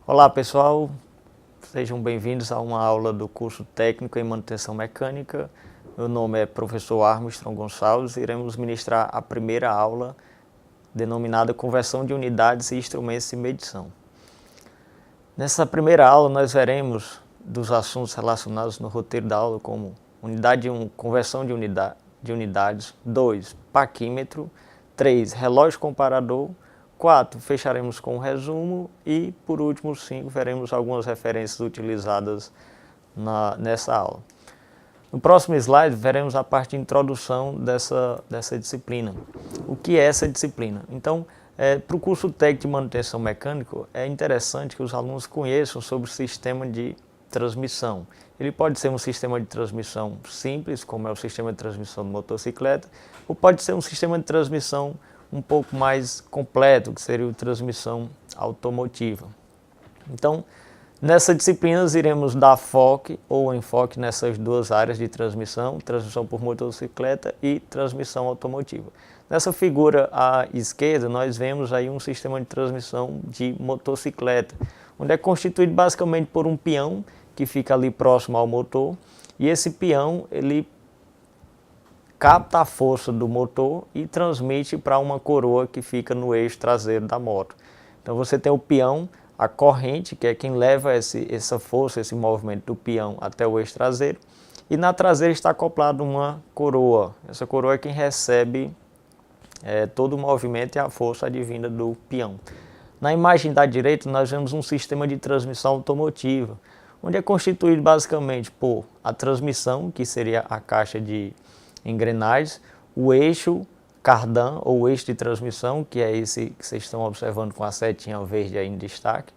Olá pessoal, sejam bem-vindos a uma aula do curso técnico em manutenção mecânica. Meu nome é professor Armstrong Gonçalves e iremos ministrar a primeira aula denominada Conversão de Unidades e Instrumentos de Medição. Nessa primeira aula nós veremos dos assuntos relacionados no roteiro da aula como unidade 1, conversão de unidades, 2, paquímetro, 3, relógio comparador, 4, fecharemos com um resumo e, por último, 5, veremos algumas referências utilizadas nessa aula. No próximo slide, veremos a parte de introdução dessa disciplina. O que é essa disciplina? Então, para o curso técnico de manutenção mecânica, é interessante que os alunos conheçam sobre o sistema de transmissão. Ele pode ser um sistema de transmissão simples, como é o sistema de transmissão de motocicleta, ou pode ser um sistema de transmissão um pouco mais completo, que seria a transmissão automotiva. Então, nessa disciplina iremos dar foco ou enfoque nessas duas áreas de transmissão, transmissão por motocicleta e transmissão automotiva. Nessa figura à esquerda, nós vemos aí um sistema de transmissão de motocicleta, onde é constituído basicamente por um peão que fica ali próximo ao motor, e esse peão, ele capta a força do motor e transmite para uma coroa que fica no eixo traseiro da moto. Então você tem o peão, a corrente, que é quem leva essa força, esse movimento do peão até o eixo traseiro, e na traseira está acoplado uma coroa. Essa coroa é quem recebe todo o movimento e a força advinda do peão. Na imagem da direita nós vemos um sistema de transmissão automotiva, onde é constituído basicamente por a transmissão, que seria a caixa de engrenagens, o eixo cardan ou eixo de transmissão, que é esse que vocês estão observando com a setinha verde aí em destaque,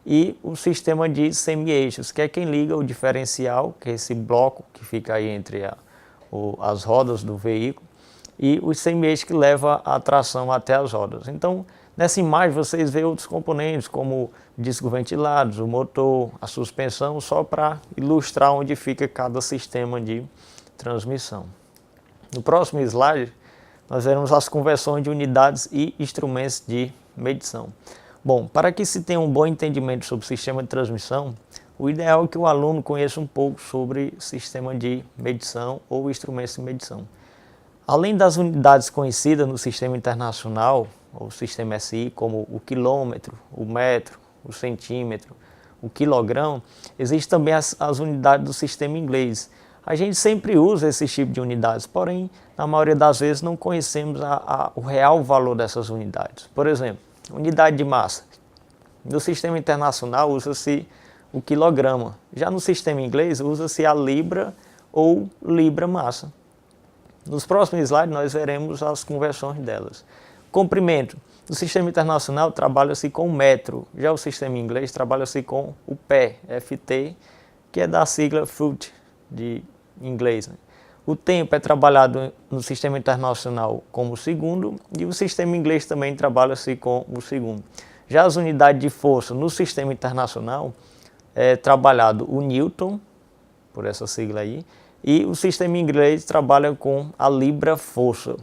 e o sistema de semi-eixos, que é quem liga o diferencial, que é esse bloco que fica aí entre as rodas do veículo, e os semi-eixos que leva a tração até as rodas. Então, nessa imagem vocês veem outros componentes, como discos ventilados, o motor, a suspensão, só para ilustrar onde fica cada sistema de transmissão. No próximo slide, nós veremos as conversões de unidades e instrumentos de medição. Bom, para que se tenha um bom entendimento sobre o sistema de transmissão, o ideal é que o aluno conheça um pouco sobre sistema de medição ou instrumentos de medição. Além das unidades conhecidas no sistema internacional, ou sistema SI, como o quilômetro, o metro, o centímetro, o quilogrão, existem também as unidades do sistema inglês. A gente sempre usa esse tipo de unidades, porém, na maioria das vezes não conhecemos o real valor dessas unidades. Por exemplo, unidade de massa. No sistema internacional usa-se o quilograma. Já no sistema inglês usa-se a libra ou libra-massa. Nos próximos slides nós veremos as conversões delas. Comprimento. No sistema internacional trabalha-se com metro. Já o sistema inglês trabalha-se com o pé, FT, que é da sigla foot, de inglês. O tempo é trabalhado no sistema internacional como segundo e o sistema inglês também trabalha-se com o segundo. Já as unidades de força no sistema internacional é trabalhado o newton, por essa sigla aí, e o sistema inglês trabalha com a libra-força.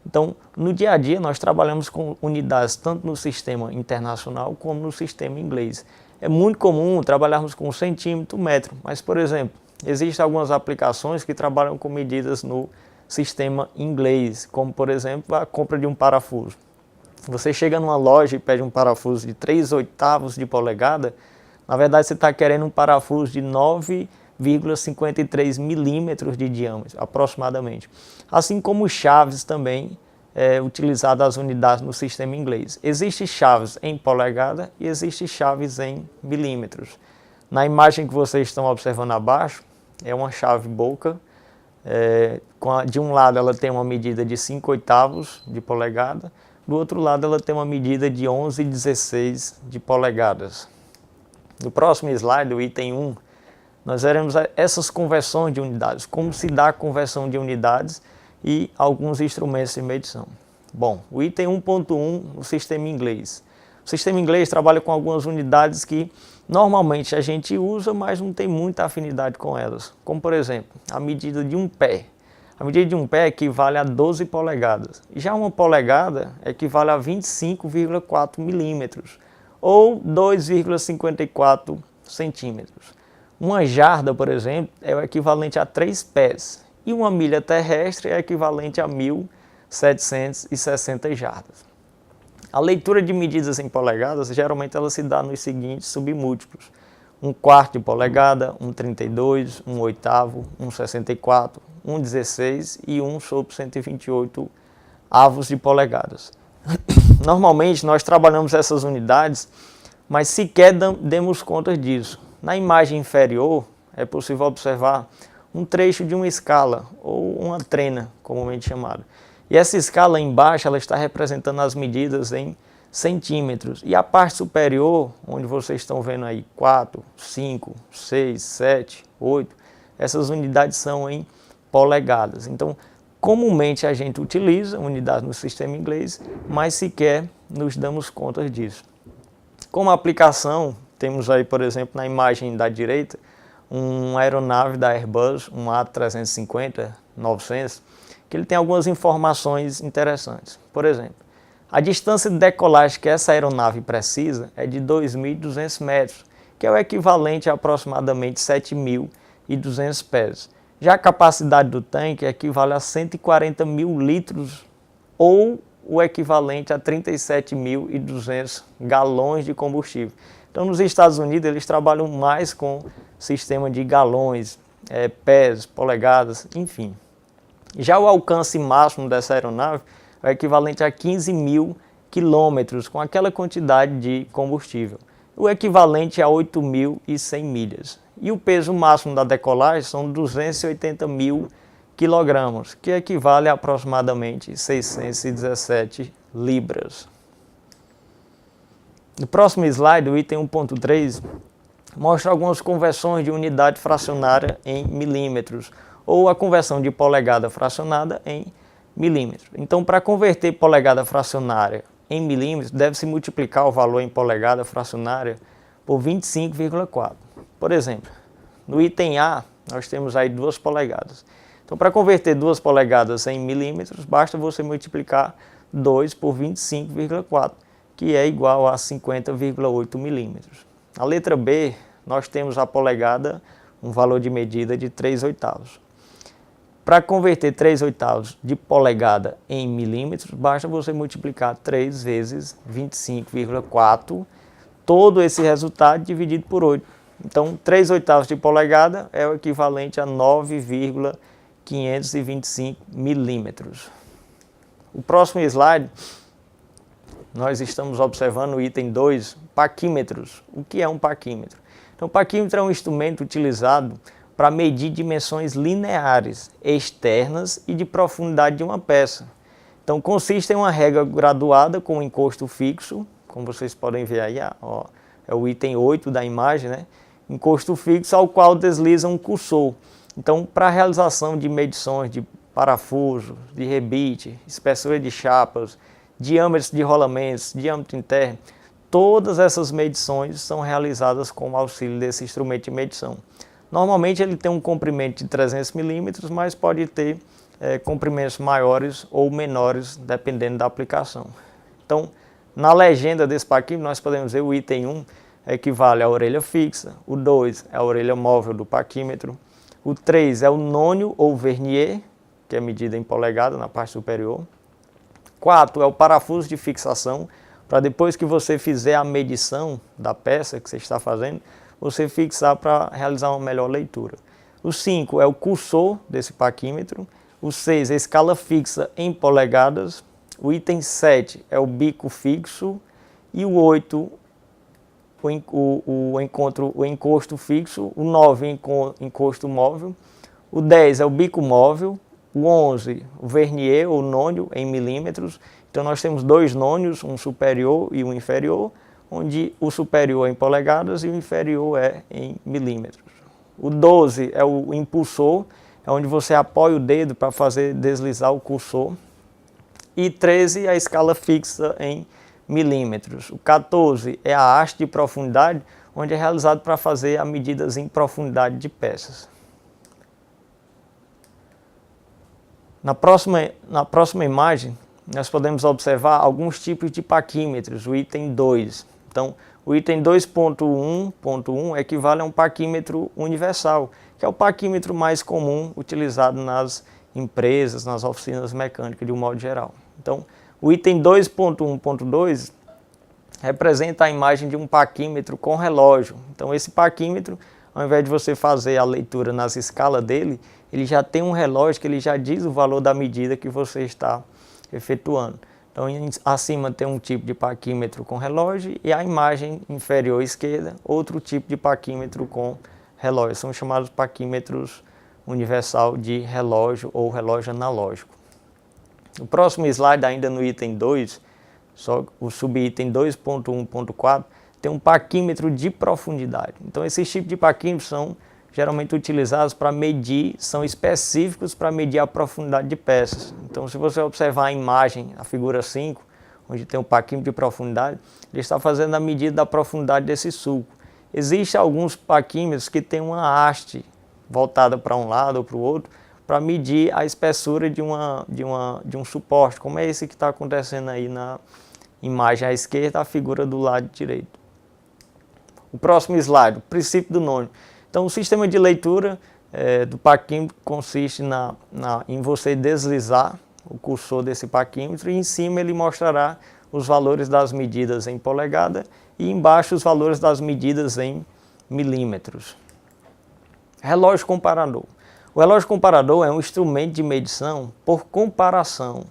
Então, no dia a dia nós trabalhamos com unidades tanto no sistema internacional como no sistema inglês. É muito comum trabalharmos com centímetro, metro, mas, por exemplo, existem algumas aplicações que trabalham com medidas no sistema inglês, como, por exemplo, a compra de um parafuso. Você chega numa loja e pede um parafuso de 3/8 de polegada, na verdade você está querendo um parafuso de 9,53 milímetros de diâmetro, aproximadamente. Assim como chaves também utilizadas as unidades no sistema inglês. Existem chaves em polegada e existem chaves em milímetros. Na imagem que vocês estão observando abaixo, é uma chave boca. De um lado ela tem uma medida de 5/8 de polegada, do outro lado ela tem uma medida de 11/16 de polegadas. No próximo slide, o item 1, nós veremos essas conversões de unidades, como se dá a conversão de unidades e alguns instrumentos de medição. Bom, o item 1.1, o sistema inglês. O sistema inglês trabalha com algumas unidades que normalmente a gente usa, mas não tem muita afinidade com elas. Como, por exemplo, a medida de um pé. A medida de um pé equivale a 12 polegadas. Já uma polegada equivale a 25,4 milímetros. ou 2,54 centímetros. Uma jarda, por exemplo, é o equivalente a 3 pés, e uma milha terrestre é equivalente a 1.760 jardas. A leitura de medidas em polegadas, geralmente ela se dá nos seguintes submúltiplos: 1/4 de polegada, 1/32, 1/8, 1/64, 1/16 e 1/128 avos de polegadas. Normalmente nós trabalhamos essas unidades, mas sequer demos conta disso. Na imagem inferior é possível observar um trecho de uma escala, ou uma trena, comumente chamada. E essa escala embaixo ela está representando as medidas em centímetros. E a parte superior, onde vocês estão vendo aí 4, 5, 6, 7, 8, essas unidades são em polegadas. Então, comumente a gente utiliza unidades no sistema inglês, mas sequer nos damos conta disso. Como aplicação, temos aí, por exemplo, na imagem da direita, uma aeronave da Airbus, um A350-900, que ele tem algumas informações interessantes. Por exemplo, a distância de decolagem que essa aeronave precisa é de 2.200 metros, que é o equivalente a aproximadamente 7.200 pés. Já a capacidade do tanque equivale a 140 mil litros, ou o equivalente a 37.200 galões de combustível. Então, nos Estados Unidos, eles trabalham mais com sistema de galões, pés, polegadas, enfim. Já o alcance máximo dessa aeronave é equivalente a 15.000 quilômetros com aquela quantidade de combustível, o equivalente a 8.100 milhas. E o peso máximo da decolagem são 280.000 quilogramas, que equivale a aproximadamente 617 libras. No próximo slide, o item 1.3 mostra algumas conversões de unidade fracionária em milímetros, ou a conversão de polegada fracionada em milímetros. Então, para converter polegada fracionária em milímetros, deve-se multiplicar o valor em polegada fracionária por 25,4. Por exemplo, no item A, nós temos aí 2 polegadas. Então, para converter 2 polegadas em milímetros, basta você multiplicar 2 por 25,4, que é igual a 50,8 milímetros. Na letra B, nós temos a polegada, um valor de medida de 3/8. Para converter 3/8 de polegada em milímetros, basta você multiplicar 3 vezes 25,4, todo esse resultado dividido por 8. Então, 3/8 de polegada é o equivalente a 9,525 milímetros. O próximo slide, nós estamos observando o item 2, paquímetros. O que é um paquímetro? Então, o paquímetro é um instrumento utilizado para medir dimensões lineares, externas e de profundidade de uma peça. Então, consiste em uma régua graduada com um encosto fixo, como vocês podem ver aí, ó, é o item 8 da imagem, né? Encosto fixo ao qual desliza um cursor. Então, para a realização de medições de parafuso, de rebite, espessura de chapas, diâmetros de rolamentos, diâmetro interno, todas essas medições são realizadas com o auxílio desse instrumento de medição. Normalmente ele tem um comprimento de 300 milímetros, mas pode ter comprimentos maiores ou menores, dependendo da aplicação. Então, na legenda desse paquímetro, nós podemos ver o item 1 equivale à orelha fixa, o 2 é a orelha móvel do paquímetro, o 3 é o nônio ou vernier, que é medida em polegada na parte superior, 4 é o parafuso de fixação, para depois que você fizer a medição da peça que você está fazendo, você fixar para realizar uma melhor leitura. O 5 é o cursor desse paquímetro, o 6 é a escala fixa em polegadas, o item 7 é o bico fixo e o 8 o encosto fixo, o 9 encosto móvel, o 10 é o bico móvel, o 11 o vernier ou nônio em milímetros. Então nós temos 2 nônios, um superior e um inferior, onde o superior é em polegadas e o inferior é em milímetros. O 12 é o impulsor, é onde você apoia o dedo para fazer deslizar o cursor. E 13 é a escala fixa em milímetros. O 14 é a haste de profundidade, onde é realizado para fazer as medidas em profundidade de peças. Na próxima imagem, nós podemos observar alguns tipos de paquímetros, o item 2. Então, o item 2.1.1 equivale a um parquímetro universal, que é o parquímetro mais comum utilizado nas empresas, nas oficinas mecânicas de um modo geral. Então, o item 2.1.2 representa a imagem de um parquímetro com relógio. Então, esse parquímetro, ao invés de você fazer a leitura nas escalas dele, ele já tem um relógio que ele já diz o valor da medida que você está efetuando. Então, acima tem um tipo de parquímetro com relógio e a imagem inferior esquerda, outro tipo de parquímetro com relógio. São chamados parquímetros universal de relógio ou relógio analógico. No próximo slide, ainda no item 2, só o subitem 2.1.4, tem um parquímetro de profundidade. Então, esses tipos de parquímetros são geralmente utilizados para medir, são específicos para medir a profundidade de peças. Então, se você observar a imagem, a figura 5, onde tem um parquímetro de profundidade, ele está fazendo a medida da profundidade desse sulco. Existem alguns parquímetros que têm uma haste voltada para um lado ou para o outro, para medir a espessura de um suporte, como é esse que está acontecendo aí na imagem à esquerda, a figura do lado direito. O próximo slide, o princípio do nônio. Então, o sistema de leitura do parquímetro consiste em você deslizar o cursor desse parquímetro e em cima ele mostrará os valores das medidas em polegada e embaixo os valores das medidas em milímetros. Relógio comparador. O relógio comparador é um instrumento de medição por comparação,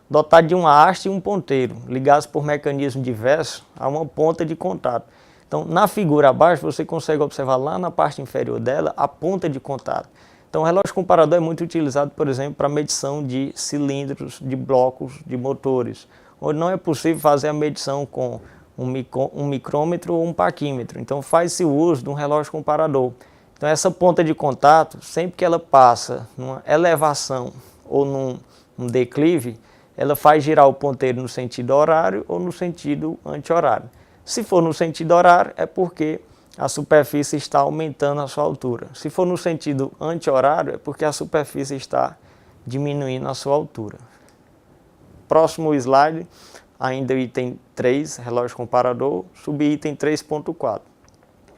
dotado de uma haste e um ponteiro, ligados por mecanismos diversos a uma ponta de contato. Então, na figura abaixo, você consegue observar lá na parte inferior dela a ponta de contato. Então, o relógio comparador é muito utilizado, por exemplo, para medição de cilindros, de blocos, de motores, onde não é possível fazer a medição com um micrômetro ou um parquímetro. Então, faz-se o uso de um relógio comparador. Então, essa ponta de contato, sempre que ela passa numa elevação ou num declive, ela faz girar o ponteiro no sentido horário ou no sentido anti-horário. Se for no sentido horário, é porque a superfície está aumentando a sua altura. Se for no sentido anti-horário, é porque a superfície está diminuindo a sua altura. Próximo slide, ainda item 3, relógio comparador, subitem 3.4.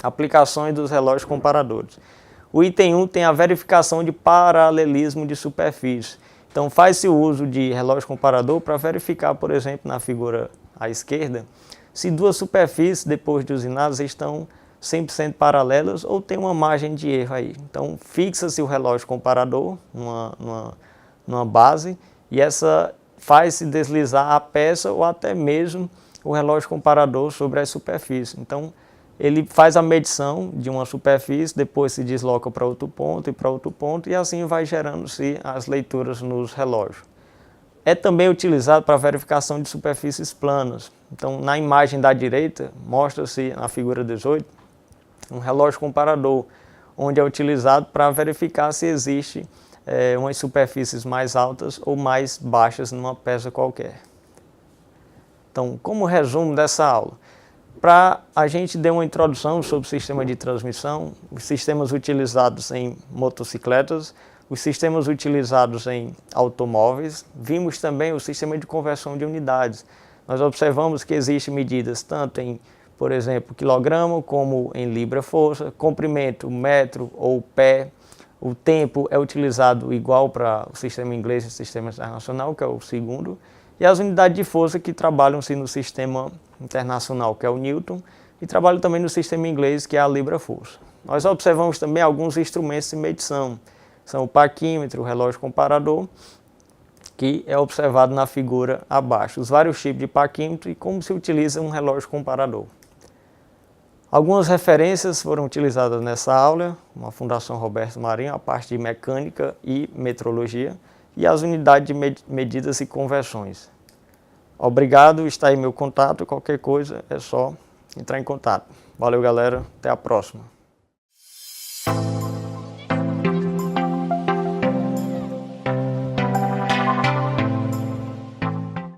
Aplicações dos relógios comparadores. O item 1 tem a verificação de paralelismo de superfície. Então, faz-se o uso de relógio comparador para verificar, por exemplo, na figura à esquerda, se duas superfícies, depois de usinadas, estão 100% paralelas ou tem uma margem de erro aí. Então, fixa-se o relógio comparador numa base e essa faz-se deslizar a peça ou até mesmo o relógio comparador sobre a superfície. Então, ele faz a medição de uma superfície, depois se desloca para outro ponto e para outro ponto e assim vai gerando-se as leituras nos relógios. É também utilizado para verificação de superfícies planas. Então, na imagem da direita, mostra-se na figura 18, um relógio comparador, onde é utilizado para verificar se existe umas superfícies mais altas ou mais baixas numa peça qualquer. Então, como resumo dessa aula, para a gente dar uma introdução sobre o sistema de transmissão, os sistemas utilizados em motocicletas, os sistemas utilizados em automóveis, vimos também o sistema de conversão de unidades. Nós observamos que existem medidas tanto em, por exemplo, quilograma, como em libra-força, comprimento, metro ou pé. O tempo é utilizado igual para o sistema inglês e o sistema internacional, que é o segundo. E as unidades de força que trabalham-se no sistema internacional, que é o Newton, e trabalham também no sistema inglês, que é a libra-força. Nós observamos também alguns instrumentos de medição. São o parquímetro, o relógio comparador, que é observado na figura abaixo. Os vários tipos de parquímetro e como se utiliza um relógio comparador. Algumas referências foram utilizadas nessa aula, a Fundação Roberto Marinho, a parte de mecânica e metrologia, e as unidades de medidas e conversões. Obrigado, está aí meu contato, qualquer coisa é só entrar em contato. Valeu, galera, até a próxima.